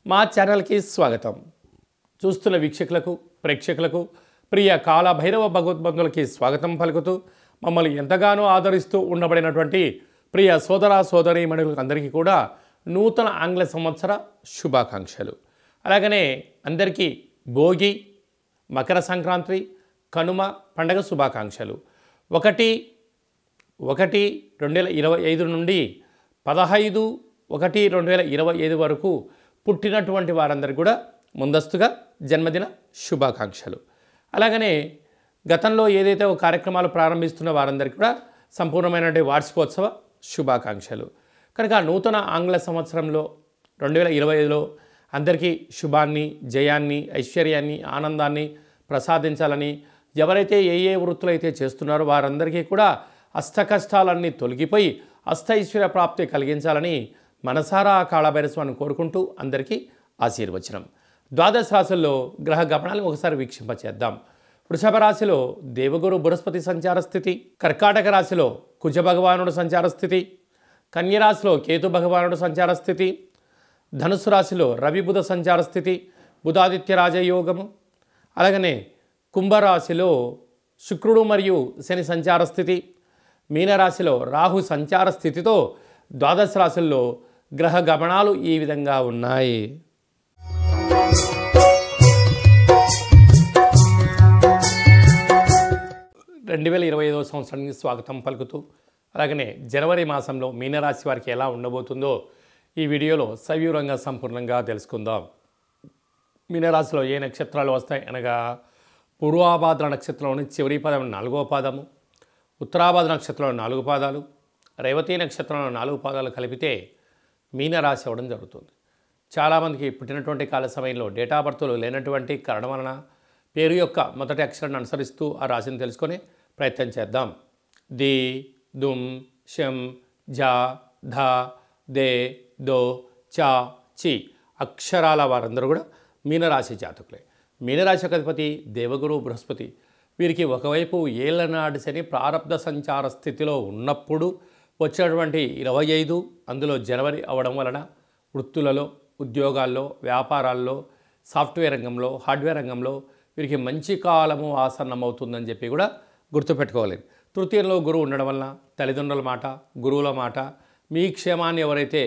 మా ఛానల్కి స్వాగతం. చూస్తున్న వీక్షకులకు ప్రేక్షకులకు ప్రియ కాల భైరవ భగవద్బంధులకి స్వాగతం పలుకుతూ మమ్మల్ని ఎంతగానో ఆదరిస్తూ ఉండబడినటువంటి ప్రియ సోదర సోదరీమణులకు అందరికీ కూడా నూతన ఆంగ్ల సంవత్సర శుభాకాంక్షలు. అలాగనే అందరికీ భోగి, మకర సంక్రాంతి, కనుమ పండగ శుభాకాంక్షలు. 1/1/2025 నుండి 15/1/2025 వరకు పుట్టినటువంటి వారందరికీ కూడా ముందస్తుగా జన్మదిన శుభాకాంక్షలు. అలాగనే గతంలో ఏదైతే ఒక కార్యక్రమాలు ప్రారంభిస్తున్న వారందరికీ కూడా సంపూర్ణమైనటువంటి వార్షికోత్సవ శుభాకాంక్షలు. కనుక నూతన ఆంగ్ల సంవత్సరంలో 2025లో అందరికీ శుభాన్ని, జయాన్ని, ఐశ్వర్యాన్ని, ఆనందాన్ని ప్రసాదించాలని, ఎవరైతే ఏ వృత్తులు అయితే చేస్తున్నారో వారందరికీ కూడా అష్టకష్టాలన్నీ తొలగిపోయి అష్టైశ్వర్య ప్రాప్తి కలిగించాలని మనసారా కాళభైరస్వామిని కోరుకుంటూ అందరికీ ఆశీర్వచనం. ద్వాదశ రాశుల్లో గ్రహ గమనాలను ఒకసారి వీక్షింపచేద్దాం. వృషభ రాశిలో దేవగురు బృహస్పతి సంచార స్థితి, కర్కాటక రాశిలో కుజ భగవానుడు సంచార స్థితి, కన్యరాశిలో కేతు భగవానుడు సంచార స్థితి, ధనుసు రాశిలో రవి బుధ సంచార స్థితి, బుధాదిత్య రాజయోగము. అలాగనే కుంభరాశిలో శుక్రుడు మరియు శని సంచార స్థితి, మీనరాశిలో రాహు సంచార స్థితితో ద్వాదశ రాశుల్లో గ్రహ గమనాలు ఈ విధంగా ఉన్నాయి. సంవత్సరానికి స్వాగతం పలుకుతూ అలాగనే జనవరి మాసంలో మీనరాశి వారికి ఎలా ఉండబోతుందో ఈ వీడియోలో సవివరంగా సంపూర్ణంగా తెలుసుకుందాం. మీనరాశిలో ఏ నక్షత్రాలు వస్తాయి అనగా పూర్వాభాద్ర నక్షత్రంలోని చివరి పదం 4వ పాదము, ఉత్తరాభాద్ర నక్షత్రంలో 4 పాదాలు, రేవతి నక్షత్రంలో 4 పాదాలు కలిపితే మీనరాశి అవ్వడం జరుగుతుంది. చాలామందికి పుట్టినటువంటి కాల సమయంలో డేటా బర్త్లు లేనటువంటి కారణం వలన పేరు యొక్క మొదటి అక్షరాన్ని అనుసరిస్తూ ఆ రాశిని తెలుసుకొని ప్రయత్నం చేద్దాం. ది, దుమ్, షం, జా, ధ, దే, దో, చా, చి అక్షరాల వారందరూ కూడా మీనరాశి జాతకులే. మీనరాశి యొక్క అధిపతి దేవగురు బృహస్పతి. వీరికి ఒకవైపు ఏళ్లనాటి శని ప్రారబ్ధ సంచార స్థితిలో ఉన్నప్పుడు వచ్చేటువంటి 25 అందులో జనవరి అవడం వలన వృత్తులలో, ఉద్యోగాల్లో, వ్యాపారాల్లో, సాఫ్ట్వేర్ రంగంలో, హార్డ్వేర్ రంగంలో వీరికి మంచి కాలము ఆసన్నమవుతుందని చెప్పి కూడా గుర్తుపెట్టుకోవాలి. తృతీయంలో గురువు ఉండడం వలన తల్లిదండ్రుల మాట, గురువుల మాట, మీ క్షేమాన్ని ఎవరైతే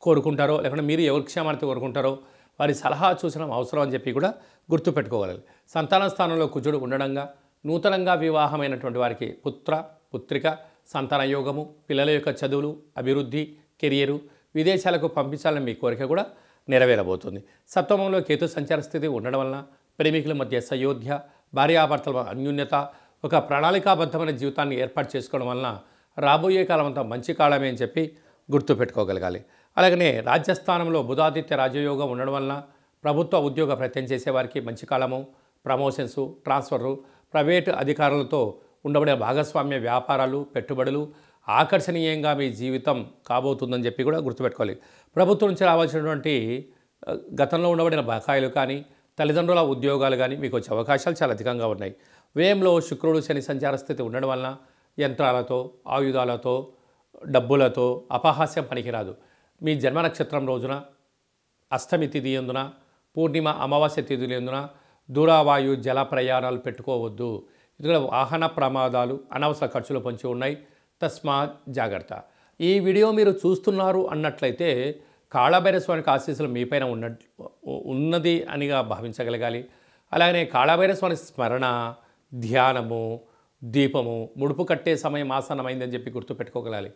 కోరుకుంటారో లేకుంటే మీరు ఎవరి క్షేమాన్ని కోరుకుంటారో వారి సలహా సూచన అవసరం అని చెప్పి కూడా గుర్తుపెట్టుకోగలరు. సంతాన స్థానంలో కుజుడు ఉండడంగా నూతనంగా వివాహమైనటువంటి వారికి పుత్ర, పుత్రిక, సంతాన యోగము, పిల్లల యొక్క చదువులు, అభివృద్ధి, కెరియరు, విదేశాలకు పంపించాలని మీ కోరిక కూడా నెరవేరబోతుంది. సప్తమంలో కేతు సంచార స్థితి ఉండడం వలన ప్రేమికుల మధ్య సయోధ్య, భార్యాభర్తల అన్యోన్యత, ఒక ప్రణాళికాబద్ధమైన జీవితాన్ని ఏర్పాటు చేసుకోవడం వలన రాబోయే కాలం అంతా మంచి కాలమే అని చెప్పి గుర్తుపెట్టుకోగలగాలి. అలాగనే రాజ్యస్థానంలో బుధాదిత్య రాజయోగం ఉండడం వలన ప్రభుత్వ ఉద్యోగ ప్రయత్నం చేసేవారికి మంచి కాలము, ప్రమోషన్సు, ట్రాన్స్ఫర్లు, ప్రైవేటు అధికారులతో ఉండబడే భాగస్వామ్య వ్యాపారాలు, పెట్టుబడులు ఆకర్షణీయంగా మీ జీవితం కాబోతుందని చెప్పి కూడా గుర్తుపెట్టుకోవాలి. ప్రభుత్వం నుంచి రావాల్సినటువంటి గతంలో ఉండబడిన బకాయిలు కానీ, తల్లిదండ్రుల ఉద్యోగాలు కానీ మీకు వచ్చే అవకాశాలు చాలా అధికంగా ఉన్నాయి. వ్యయంలో శుక్రుడు శని సంచార స్థితి ఉండడం వలన యంత్రాలతో, ఆయుధాలతో, డబ్బులతో అపహాస్యం పనికిరాదు. మీ జన్మ నక్షత్రం రోజున, అష్టమి తిథి యందున, పూర్ణిమ అమావాస్య తిథులు యందున దూరవాయు జల ప్రయాణాలు పెట్టుకోవద్దు. ఇక్కడ వాహన ప్రమాదాలు, అనవసర ఖర్చులు పొంచి ఉన్నాయి. తస్మాత్ జాగ్రత్త. ఈ వీడియో మీరు చూస్తున్నారు అన్నట్లయితే కాళభైరస్వామికి ఆశీస్సులు మీపైన ఉన్నది అనిగా భావించగలగాలి. అలాగనే కాళభైరస్వామి స్మరణ, ధ్యానము, దీపము, ముడుపు కట్టే సమయం ఆసన్నమైందని చెప్పి గుర్తుపెట్టుకోగలాలి.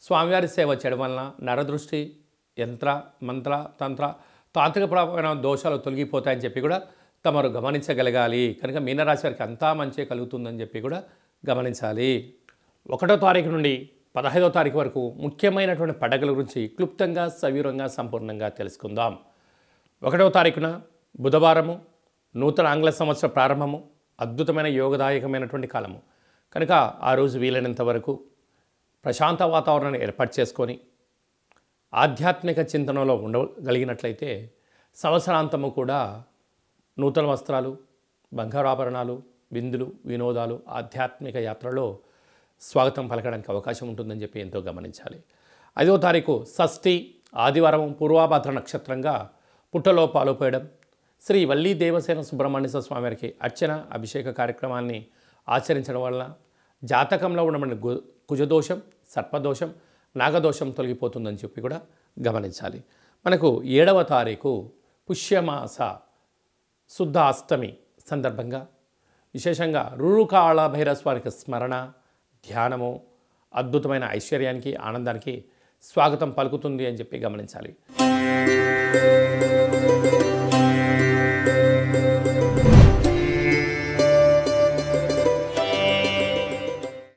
స్వామివారి సేవ చేయడం వలన నరదృష్టి, యంత్ర, మంత్ర, తంత్ర, తాంత్రికపరమైన దోషాలు తొలగిపోతాయని చెప్పి కూడా తమరు గమనించగలగాలి. కనుక మీనరాశి వారికి అంతా మంచి కలుగుతుందని చెప్పి కూడా గమనించాలి. 1వ తారీఖు నుండి 15వ తారీఖు వరకు ముఖ్యమైనటువంటి పండుగల గురించి క్లుప్తంగా, సవివరంగా, సంపూర్ణంగా తెలుసుకుందాం. 1వ తారీఖున బుధవారము, నూతన ఆంగ్ల సంవత్సర ప్రారంభము, అద్భుతమైన యోగదాయకమైనటువంటి కాలము. కనుక ఆ రోజు వీలైనంత వరకు ప్రశాంత వాతావరణాన్ని ఏర్పాటు చేసుకొని ఆధ్యాత్మిక చింతనలో ఉండగలిగినట్లయితే సంవత్సరాంతము కూడా నూతన వస్త్రాలు, బంగారు ఆభరణాలు, విందులు, వినోదాలు, ఆధ్యాత్మిక యాత్రలో స్వాగతం పలకడానికి అవకాశం ఉంటుందని చెప్పి ఎంతో గమనించాలి. 5వ తారీఖు షష్ఠి ఆదివారం పూర్వాభాద్ర నక్షత్రంగా పుట్టలో పాలు పోయడం, శ్రీ వల్లీ దేవసేన సుబ్రహ్మణ్య స్వామి వారికి అర్చన అభిషేక కార్యక్రమాన్ని ఆచరించడం వలన జాతకంలో ఉన్న కుజదోషం, సర్పదోషం, నాగదోషం తొలగిపోతుందని చెప్పి కూడా గమనించాలి. మనకు 7వ తారీఖు పుష్యమాస శుద్ధ అష్టమి సందర్భంగా విశేషంగా రురుకాళ భైరస్వామికి స్మరణ, ధ్యానము అద్భుతమైన ఐశ్వర్యానికి, ఆనందానికి స్వాగతం పలుకుతుంది అని చెప్పి గమనించాలి.